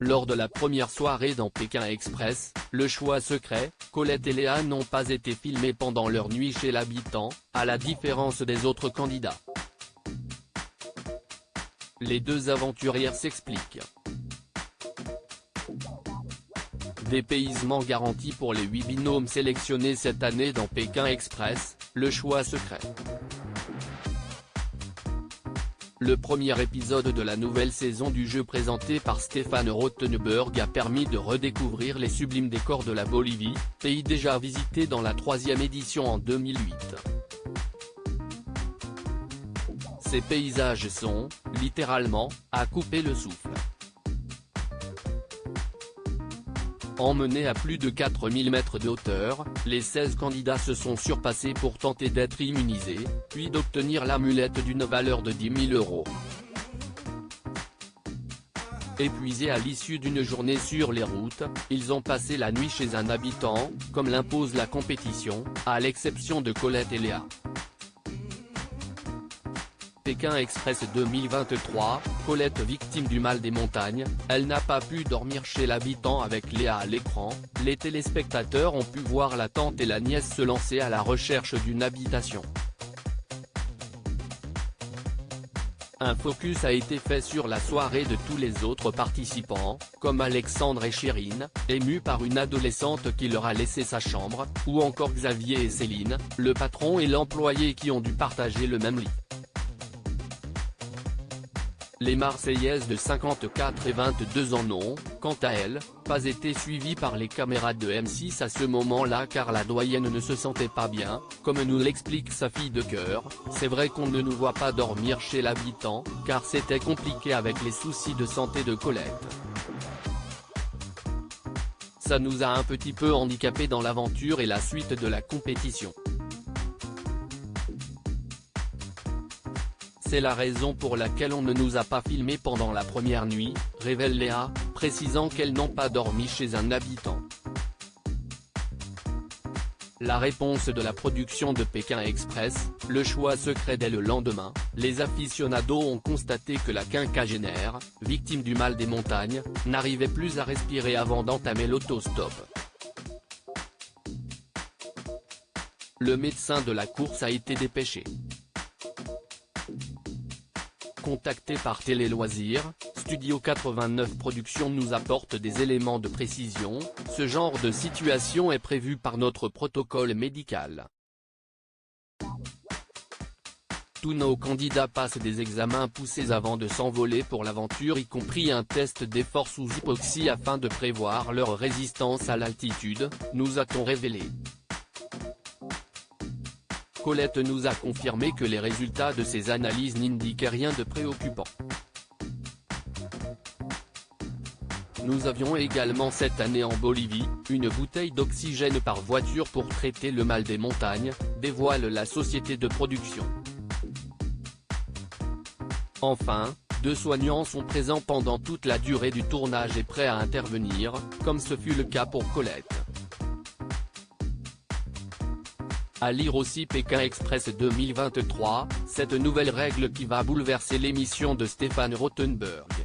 Lors de la première soirée dans Pékin Express, le choix secret, Colette et Léa n'ont pas été filmés pendant leur nuit chez l'habitant, à la différence des autres candidats. Les deux aventurières s'expliquent. Dépaysement garanti pour les 8 binômes sélectionnés cette année dans Pékin Express, le choix secret. Le premier épisode de la nouvelle saison du jeu présenté par Stéphane Rothenberg a permis de redécouvrir les sublimes décors de la Bolivie, pays déjà visité dans la 3e édition en 2008. Ces paysages sont, littéralement, à couper le souffle. Emmenés à plus de 4000 mètres de hauteur, les 16 candidats se sont surpassés pour tenter d'être immunisés, puis d'obtenir l'amulette d'une valeur de 10 000 €. Épuisés à l'issue d'une journée sur les routes, ils ont passé la nuit chez un habitant, comme l'impose la compétition, à l'exception de Colette et Léa. Pékin Express 2023, Colette victime du mal des montagnes, elle n'a pas pu dormir chez l'habitant avec Léa à l'écran, les téléspectateurs ont pu voir la tante et la nièce se lancer à la recherche d'une habitation. Un focus a été fait sur la soirée de tous les autres participants, comme Alexandre et Chérine, émus par une adolescente qui leur a laissé sa chambre, ou encore Xavier et Céline, le patron et l'employé qui ont dû partager le même lit. Les Marseillaises de 54 et 22 ans n'ont, quant à elles, pas été suivies par les caméras de M6 à ce moment-là car la doyenne ne se sentait pas bien, comme nous l'explique sa fille de cœur. C'est vrai qu'on ne nous voit pas dormir chez l'habitant, car c'était compliqué avec les soucis de santé de Colette. Ça nous a un petit peu handicapé dans l'aventure et la suite de la compétition. C'est la raison pour laquelle on ne nous a pas filmé pendant la première nuit, révèle Léa, précisant qu'elles n'ont pas dormi chez un habitant. La réponse de la production de Pékin Express, le choix secret dès le lendemain, les aficionados ont constaté que la quinquagénaire, victime du mal des montagnes, n'arrivait plus à respirer avant d'entamer l'autostop. Le médecin de la course a été dépêché. Contacté par Télé Loisirs, Studio 89 Productions nous apporte des éléments de précision, ce genre de situation est prévu par notre protocole médical. Tous nos candidats passent des examens poussés avant de s'envoler pour l'aventure, y compris un test d'effort sous hypoxie afin de prévoir leur résistance à l'altitude, nous a-t-on révélé. Colette nous a confirmé que les résultats de ces analyses n'indiquaient rien de préoccupant. Nous avions également cette année en Bolivie, une bouteille d'oxygène par voiture pour traiter le mal des montagnes, dévoile la société de production. Enfin, 2 soignants sont présents pendant toute la durée du tournage et prêts à intervenir, comme ce fut le cas pour Colette. À lire aussi Pékin Express 2023, cette nouvelle règle qui va bouleverser l'émission de Stéphane Rothenberg.